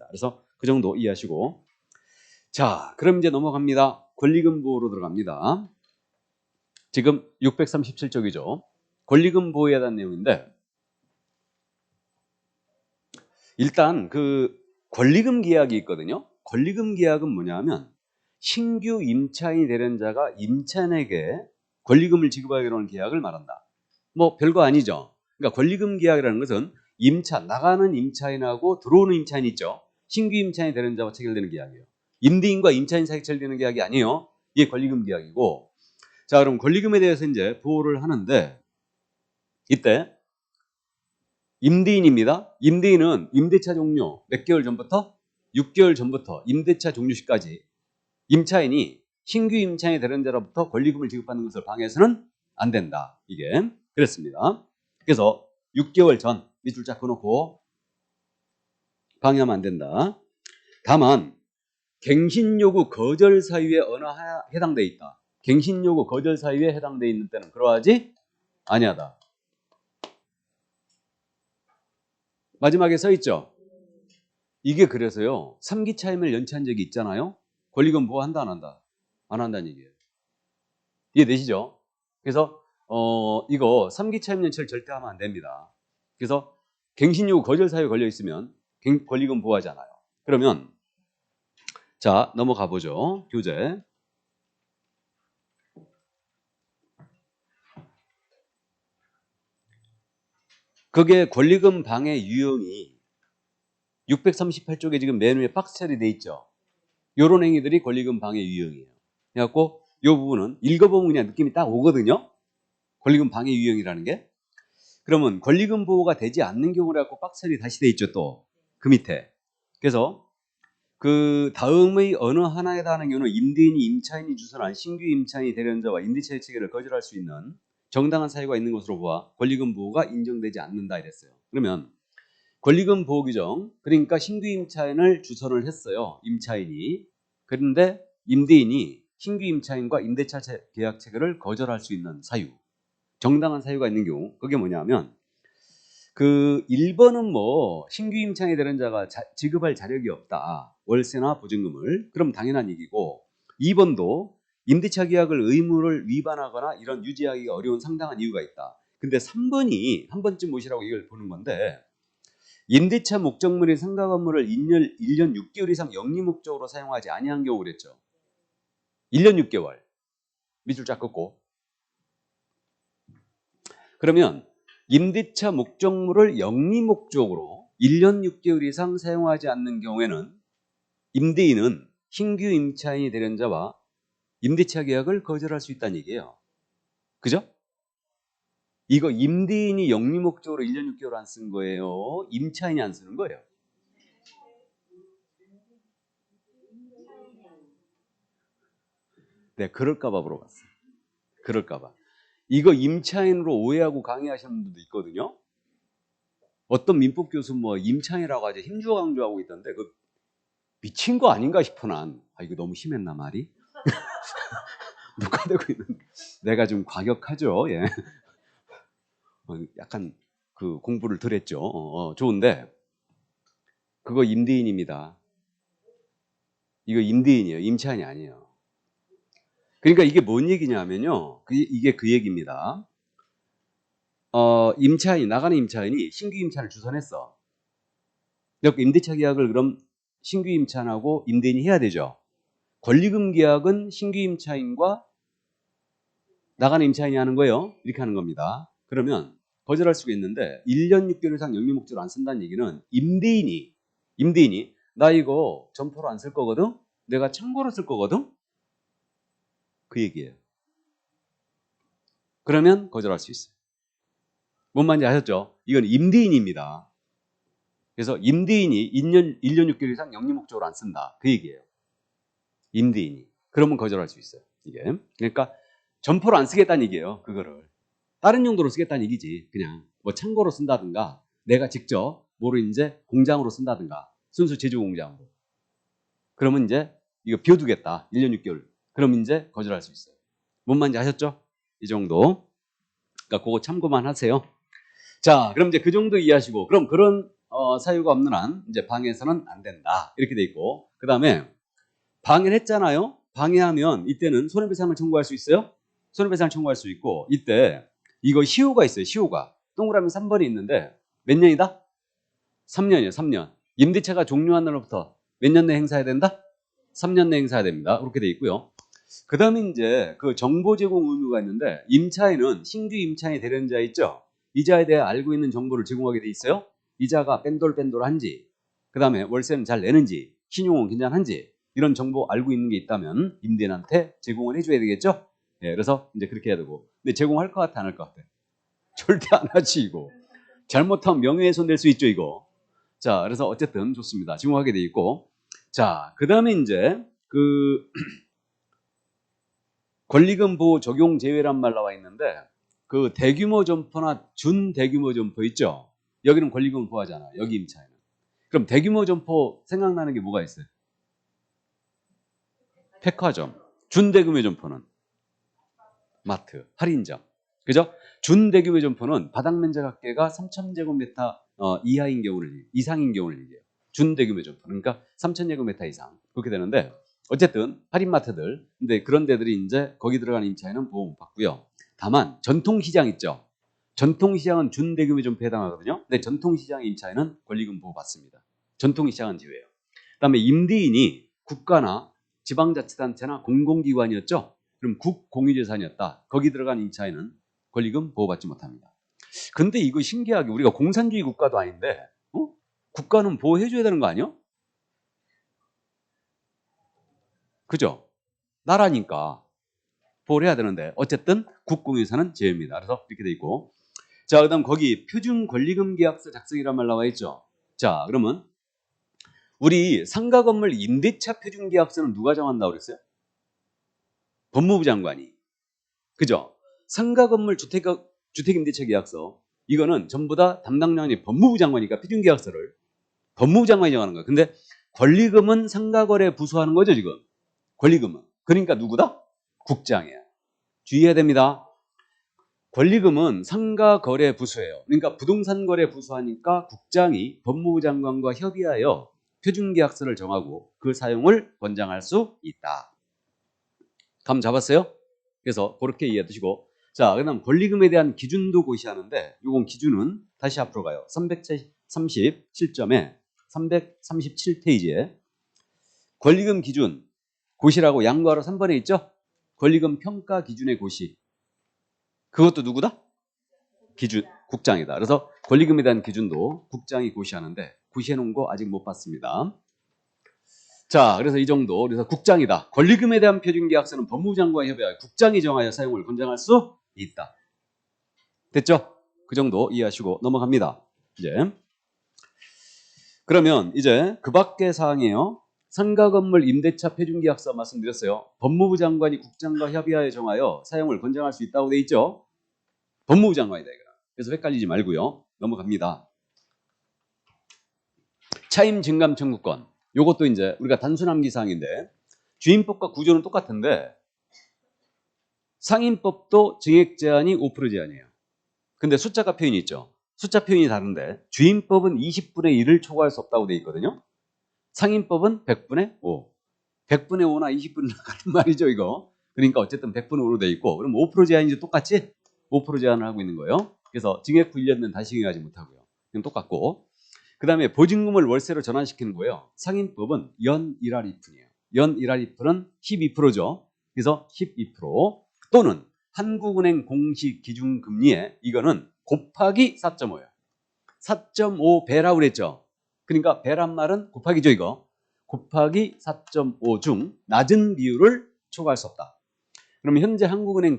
그래서 그 정도 이해하시고. 자, 그럼 이제 넘어갑니다. 권리금 보호로 들어갑니다. 지금 637쪽이죠. 권리금 보호에 대한 내용인데, 일단 그 권리금 계약이 있거든요. 권리금 계약은 뭐냐면 신규 임차인이 되는 자가 임차인에게 권리금을 지급하기로 하는 계약을 말한다. 뭐 별거 아니죠. 그러니까 권리금 계약이라는 것은 나가는 임차인하고 들어오는 임차인이 있죠. 신규 임차인이 되는 자와 체결되는 계약이에요. 임대인과 임차인 사이에 체결되는 계약이 아니에요. 이게 권리금 계약이고. 자, 그럼 권리금에 대해서 이제 보호를 하는데, 이때 임대인입니다. 임대인은 임대차 종료 몇 개월 전부터? 6개월 전부터 임대차 종료 시까지 임차인이 신규 임차인이 되는 자로부터 권리금을 지급받는 것을 방해해서는 안 된다. 이게 그랬습니다. 그래서 6개월 전 밑줄 쫙 그어놓고 방해하면 안 된다. 다만 갱신요구 거절 사유에 어느 하나 해당되어 있다. 갱신요구 거절 사유에 해당되어 있는 때는 그러하지 아니하다. 마지막에 써 있죠. 이게 그래서요. 3기 차임을 연체한 적이 있잖아요. 권리금 보호한다 안 한다? 안 한다는 얘기예요. 이해되시죠? 그래서 이거 3기 차임 연체를 절대 하면 안 됩니다. 그래서 갱신요구 거절 사유에 걸려 있으면 권리금 보호하잖아요. 그러면 자, 넘어가 보죠. 교재. 그게 권리금 방해 유형이 638쪽에 지금 맨 위에 박스 처리돼 있죠. 요런 행위들이 권리금 방해 유형이에요. 그래갖고 요 부분은 읽어보면 그냥 느낌이 딱 오거든요. 권리금 방해 유형이라는 게. 그러면 권리금 보호가 되지 않는 경우를 갖고 박스 처리 다시 돼 있죠. 또 그 밑에. 그래서 그 다음의 어느 하나에 해당하는 경우는 임대인이 임차인이 주선한 신규 임차인이 되려는 자와 임대차 체결을 거절할 수 있는 정당한 사유가 있는 것으로 보아 권리금 보호가 인정되지 않는다 이랬어요. 그러면 권리금 보호 규정, 그러니까 신규 임차인을 주선을 했어요. 임차인이. 그런데 임대인이 신규 임차인과 임대차 계약 체결을 거절할 수 있는 사유, 정당한 사유가 있는 경우, 그게 뭐냐면 그 1번은 뭐 신규 임차인이 되는 자가 지급할 자력이 없다. 월세나 보증금을. 그럼 당연한 얘기고, 2번도 임대차 계약을 의무를 위반하거나 이런 유지하기가 어려운 상당한 이유가 있다. 근데 3번이 한 번쯤 보시라고 이걸 보는 건데, 임대차 목적물인 상가 건물을 1년 6개월 이상 영리 목적으로 사용하지 아니한 경우 그랬죠. 1년 6개월. 밑줄 쫙 긋고. 그러면 임대차 목적물을 영리 목적으로 1년 6개월 이상 사용하지 않는 경우에는 임대인은 신규 임차인이 되는 자와 임대차 계약을 거절할 수 있다는 얘기예요. 그죠? 이거 임대인이 영리 목적으로 1년 6개월 안 쓴 거예요? 임차인이 안 쓰는 거예요? 네, 그럴까봐 물어봤어요. 그럴까봐. 이거 임차인으로 오해하고 강의하시는 분들도 있거든요. 어떤 민법 교수 뭐 임차인이라고 하지 힘주어 강조하고 있던데 그 미친 거 아닌가 싶어 난. 아, 이거 너무 심했나 말이? 녹화되고 있는 내가 좀 과격하죠. 예. 약간 그 공부를 덜 했죠. 좋은데 그거 임대인입니다. 이거 임대인이에요. 임차인이 아니에요. 그러니까 이게 뭔 얘기냐면요. 이게 그 얘기입니다. 나가는 임차인이 신규 임차인을 주선했어. 임대차 계약을 그럼 신규 임차인하고 임대인이 해야 되죠. 권리금 계약은 신규 임차인과 나가는 임차인이 하는 거예요. 이렇게 하는 겁니다. 그러면 거절할 수가 있는데 1년 6개월 이상 영리 목적으로 안 쓴다는 얘기는 임대인이 나 이거 점포로 안 쓸 거거든? 내가 창고로 쓸 거거든? 그 얘기예요. 그러면 거절할 수 있어요. 뭔 말인지 아셨죠? 이건 임대인입니다. 그래서 임대인이 1년 6개월 이상 영리 목적으로 안 쓴다. 그 얘기예요. 임대인이. 그러면 거절할 수 있어요. 이게. 그러니까 점포로 안 쓰겠다는 얘기예요. 그거를. 다른 용도로 쓰겠다는 얘기지. 그냥 뭐 창고로 쓴다든가 내가 직접 뭐를 이제 공장으로 쓴다든가 순수 제조 공장으로. 그러면 이제 이거 비워두겠다. 1년 6개월. 그럼 이제 거절할 수 있어요. 뭔 말인지 아셨죠? 이 정도. 그러니까 그거 참고만 하세요. 자, 그럼 이제 그 정도 이해하시고 그럼 그런 사유가 없는 한 이제 방해해서는 안 된다. 이렇게 돼 있고, 그 다음에 방해를 했잖아요. 방해하면 이때는 손해배상을 청구할 수 있어요? 손해배상을 청구할 수 있고, 이때 이거 시효가 있어요. 시효가. 동그라미 3번이 있는데 몇 년이다? 3년이에요. 3년. 임대차가 종료한 날로부터 몇 년 내에 행사해야 된다? 3년 내에 행사해야 됩니다. 그렇게 돼 있고요. 그 다음에 이제 그 정보 제공 의무가 있는데, 임차인은 신규 임차인이 되는 자 있죠? 이자에 대해 알고 있는 정보를 제공하게 돼 있어요. 이자가 뺀돌뺀돌한지, 그 다음에 월세는 잘 내는지, 신용은 괜찮은지, 이런 정보 알고 있는 게 있다면 임대인한테 제공을 해줘야 되겠죠? 예, 그래서 이제 그렇게 해야 되고. 근데 제공할 것 같아, 안 할 것 같아? 절대 안 하지, 이거. 잘못하면 명예훼손 될 수 있죠, 이거. 자, 그래서 어쨌든 좋습니다. 제공하게 돼 있고. 자, 그 다음에 이제 그 권리금 보호 적용 제외란 말 나와 있는데, 그 대규모 점포나 준대규모 점포 있죠? 여기는 권리금을 보호하잖아. 여기 임차인은. 그럼 대규모 점포 생각나는 게 뭐가 있어요? 백화점. 준대규모 점포는 마트, 할인점. 그죠? 준대규모 점포는 바닥 면적 합계가 3,000제곱미터 이하인 경우를, 이상인 경우를 얘기해요. 준대규모 점포. 그러니까 3,000제곱미터 이상. 그렇게 되는데, 어쨌든 할인마트들, 근데 그런 데들이 이제 거기 들어가는 임차인은 보호 못 받고요. 다만 전통시장 있죠. 전통시장은 준대규모 점포에 해당하거든요. 근데 전통시장의 임차인은 권리금 보호 받습니다. 전통시장은 제외예요. 그다음에 임대인이 국가나 지방자치단체나 공공기관이었죠. 그럼 국공유재산이었다. 거기 들어간 임차인은 권리금 보호받지 못합니다. 근데 이거 신기하게 우리가 공산주의 국가도 아닌데 국가는 보호해줘야 되는 거 아니야? 그죠? 나라니까 보호를 해야 되는데 어쨌든 국공유재산은 제외입니다. 그래서 이렇게 돼 있고, 자, 그다음 거기 표준 권리금 계약서 작성이란 말 나와 있죠. 자, 그러면 우리 상가 건물 임대차 표준 계약서는 누가 정한다고 그랬어요? 법무부 장관이. 그죠? 상가 건물 주택임대차 계약서, 이거는 전부 다 담당자이 법무부 장관이니까 표준 계약서를 법무부 장관이 정하는 거야. 근데 권리금은 상가거래 부수하는 거죠, 지금. 권리금은. 그러니까 누구다? 국장이야. 주의해야 됩니다. 권리금은 상가거래 부수예요. 그러니까 부동산 거래 부수하니까 국장이 법무부 장관과 협의하여 표준계약서를 정하고 그 사용을 권장할 수 있다. 감 잡았어요? 그래서 그렇게 이해해 두시고, 자, 그다음 권리금에 대한 기준도 고시하는데, 요건 기준은 다시 앞으로 가요. 337점에 337페이지에 권리금 기준 고시라고 양과로 3번에 있죠? 권리금 평가 기준의 고시. 그것도 누구다? 기준, 국장이다. 그래서 권리금에 대한 기준도 국장이 고시하는데, 고시해 놓은 거 아직 못 봤습니다. 자, 그래서 이 정도. 그래서 국장이다. 권리금에 대한 표준계약서는 법무부 장관과 협의하여 국장이 정하여 사용을 권장할 수 있다. 됐죠? 그 정도 이해하시고 넘어갑니다. 이제 그러면 이제 그 밖의 사항이에요. 상가 건물 임대차 표준계약서 말씀드렸어요. 법무부 장관이 국장과 협의하여 정하여 사용을 권장할 수 있다고 돼 있죠. 법무부 장관이다 이거. 그래서 헷갈리지 말고요. 넘어갑니다. 차임 증감 청구권. 요것도 이제 우리가 단순 기사항인데, 주임법과 구조는 똑같은데 상임법도 증액 제한이 5% 제한이에요. 근데 숫자가 표현이 있죠. 숫자 표현이 다른데 주임법은 20분의 1을 초과할 수 없다고 돼 있거든요. 상임법은 100분의 5. 100분의 5나 20분이나 같은 말이죠, 이거. 그러니까 어쨌든 100분의 5로 돼 있고, 그럼 5% 제한인지 똑같이 5% 제한을 하고 있는 거예요. 그래서 증액 후 1년은 다시 증액하지 못하고요. 그냥 똑같고. 그 다음에 보증금을 월세로 전환시키는 거예요. 상임법은 연 1할이푼이에요. 연 1할이푼은 12%죠. 그래서 12% 또는 한국은행 공시 기준금리에 이거는 곱하기 4.5예요. 4.5배라고 그랬죠. 그러니까 배란 말은 곱하기죠, 이거. 곱하기 4.5 중 낮은 비율을 초과할 수 없다. 그러면 현재 한국은행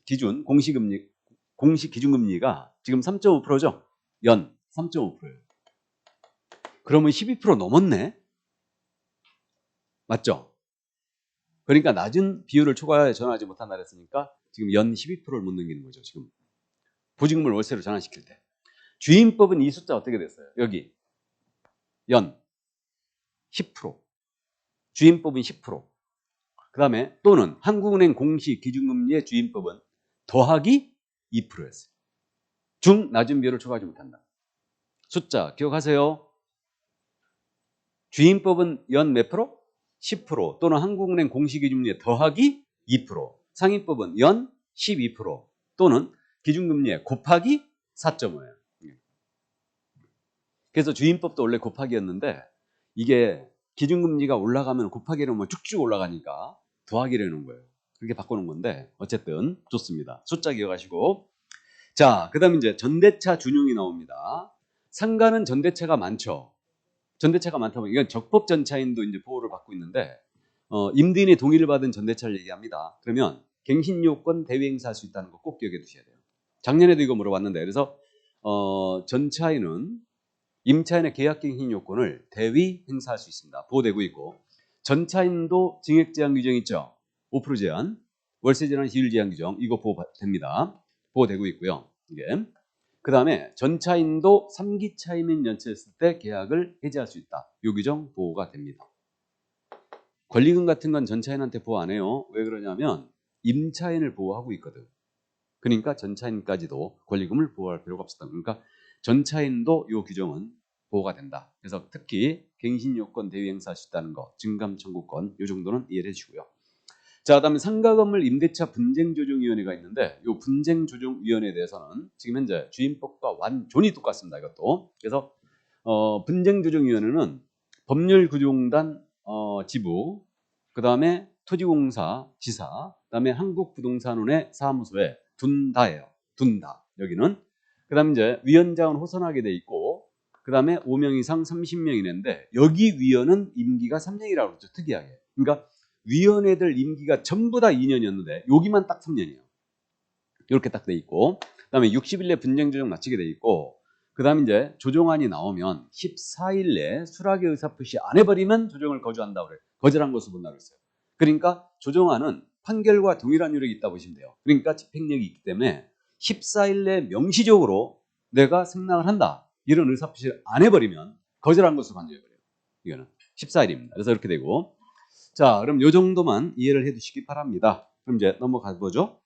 기준 공시 기준금리가 지금 3.5%죠. 연 3.5%예요. 그러면 12% 넘었네. 맞죠? 그러니까 낮은 비율을 초과해 전환하지 못한다 그랬으니까 지금 연 12%를 못 넘기는 거죠. 지금 보증금을 월세로 전환시킬 때. 주임법은 이 숫자 어떻게 됐어요? 여기 연 10%. 주임법은 10%. 그 다음에 또는 한국은행 공시 기준금리의 주임법은 더하기 2%였어요. 중 낮은 비율을 초과하지 못한다. 숫자 기억하세요. 주임법은 연 몇 프로? 10% 또는 한국은행 공시기준금리에 더하기 2%. 상임법은 연 12% 또는 기준금리에 곱하기 4.5예요. 그래서 주임법도 원래 곱하기였는데 이게 기준금리가 올라가면 곱하기로 뭐 쭉쭉 올라가니까 더하기로 해놓은 거예요. 그렇게 바꿔놓은 건데 어쨌든 좋습니다. 숫자 기억하시고. 자, 그 다음에 이제 전대차 준용이 나옵니다. 상가는 전대차가 많죠. 전대차가 많다 보면 이건 적법 전차인도 이제 보호를 받고 있는데 임대인의 동의를 받은 전대차를 얘기합니다. 그러면 갱신요건 대위 행사할 수 있다는 거 꼭 기억해 두셔야 돼요. 작년에도 이거 물어봤는데 그래서 전차인은 임차인의 계약갱신 요건을 대위 행사할 수 있습니다. 보호되고 있고 전차인도 증액 제한 규정 있죠. 5% 제한, 월세 제한 시율 제한 규정 이거 보호됩니다. 보호되고 있고요. 이게 그 다음에 전차인도 3기 차임 및 연체했을 때 계약을 해지할 수 있다. 이 규정 보호가 됩니다. 권리금 같은 건 전차인한테 보호 안 해요. 왜 그러냐면 임차인을 보호하고 있거든. 그러니까 전차인까지도 권리금을 보호할 필요가 없었다. 그러니까 전차인도 이 규정은 보호가 된다. 그래서 특히 갱신요건 대위 행사할 수 있다는 거, 증감 청구권 이 정도는 이해해 주시고요. 자, 그다음에 상가건물 임대차 분쟁조정위원회가 있는데 이 분쟁조정위원회에 대해서는 지금 현재 주임법과 완전히 똑같습니다. 이것도. 그래서 분쟁조정위원회는 법률구종단 지부, 그다음에 토지공사 지사, 그다음에 한국부동산원의 사무소에 둔다예요. 둔다. 여기는. 그다음에 이제 위원장은 호선하게 돼 있고 그다음에 5명 이상 30명 이내인데 여기 위원은 임기가 3년이라고 그러죠. 특이하게. 그러니까 위원회들 임기가 전부 다 2년이었는데 여기만 딱 3년이에요. 이렇게 딱 돼 있고 그다음에 60일 내 분쟁 조정 마치게 돼 있고 그다음에 이제 조정안이 나오면 14일 내에 수락의 의사 표시 안 해버리면 조정을 거부한다고 그래요. 거절한 것으로 본다고 했어요. 그러니까 조정안은 판결과 동일한 효력이 있다고 보시면 돼요. 그러니까 집행력이 있기 때문에 14일 내에 명시적으로 내가 승낙을 한다. 이런 의사 표시를 안 해버리면 거절한 것으로 판정해버려요. 이거는 14일입니다. 그래서 이렇게 되고 자, 그럼 이 정도만 이해를 해 두시기 바랍니다. 그럼 이제 넘어가 보죠.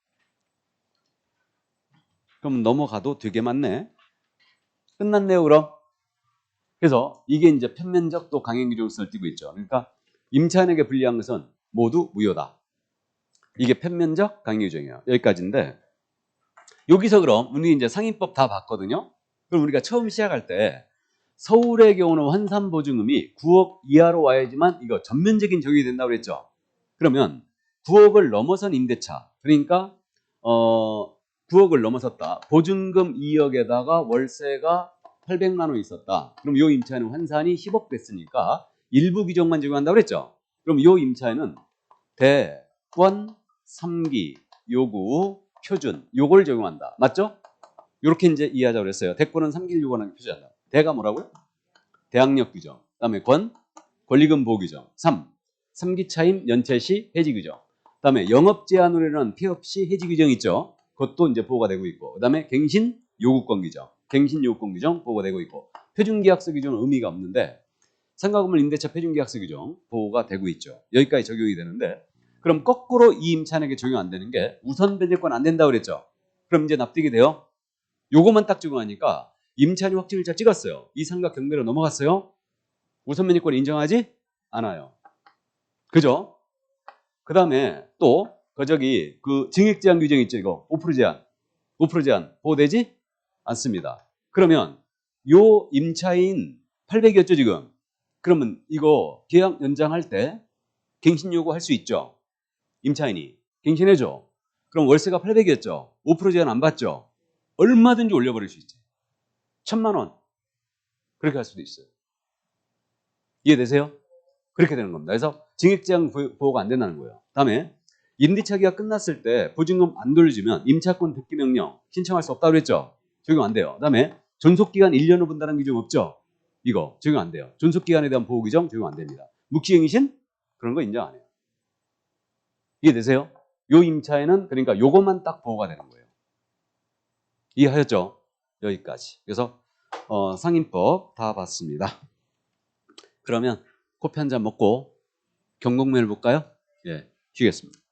그럼 넘어가도 되게 많네. 끝났네요, 그럼. 그래서 이게 이제 편면적 또 강행 규정성을 띠고 있죠. 그러니까 임차인에게 불리한 것은 모두 무효다. 이게 편면적 강행 규정이에요. 여기까지인데 여기서 그럼 우리 이제 상임법 다 봤거든요. 그럼 우리가 처음 시작할 때 서울의 경우는 환산보증금이 9억 이하로 와야지만 이거 전면적인 적용이 된다고 그랬죠. 그러면 9억을 넘어선 임대차, 그러니까 9억을 넘어섰다. 보증금 2억에다가 월세가 800만 원 있었다. 그럼 이 임차인은 환산이 10억 됐으니까 일부 규정만 적용한다고 그랬죠. 그럼 이 임차인은 대권 3기 요구 표준 요걸 적용한다. 맞죠? 이렇게 이제 이해하자고 그랬어요. 대권은 3기를 요구하는 표준한다. 대가 뭐라고요? 대항력 규정. 그다음에 권리금 보호 규정. 3기 차임 연체 시 해지 규정. 그다음에 영업 제한으로 인한 폐업 시 해지 규정 있죠. 그것도 이제 보호가 되고 있고. 그다음에 갱신 요구권 규정. 갱신 요구권 규정 보호가 되고 있고. 표준계약서 규정은 의미가 없는데 상가건물 임대차 표준계약서 규정 보호가 되고 있죠. 여기까지 적용이 되는데 그럼 거꾸로 이 임차인에게 적용 안 되는 게 우선 변제권 안 된다고 그랬죠. 그럼 이제 납득이 돼요? 요거만 딱 적용하니까 임차인이 확정일자 찍었어요. 이 상가 경매로 넘어갔어요. 우선 변제권 인정하지 않아요. 그죠? 그 다음에 또 그 증액 제한 규정 있죠. 이거 5% 제한. 5% 제한 보호되지 않습니다. 그러면 요 임차인 800이었죠 지금. 그러면 이거 계약 연장할 때 갱신 요구할 수 있죠. 임차인이 갱신해줘. 그럼 월세가 800이었죠. 5% 제한 안 받죠. 얼마든지 올려버릴 수 있지. 1000만 원. 그렇게 할 수도 있어요. 이해되세요? 그렇게 되는 겁니다. 그래서 증액제한 보호가 안 된다는 거예요. 다음에 임대차 계약 끝났을 때 보증금 안 돌려주면 임차권 등기 명령 신청할 수 없다고 그랬죠. 적용 안 돼요. 그다음에 존속기간 1년 후 분다는 규정 없죠. 이거 적용 안 돼요. 존속기간에 대한 보호 규정 적용 안 됩니다. 묵시행위신 그런 거 인정 안 해요. 이해되세요? 요 임차에는 그러니까 요것만 딱 보호가 되는 거예요. 이해하셨죠? 여기까지. 그래서 상임법 다 봤습니다. 그러면 커피 한 잔 먹고 경공면을 볼까요? 예, 쉬겠습니다.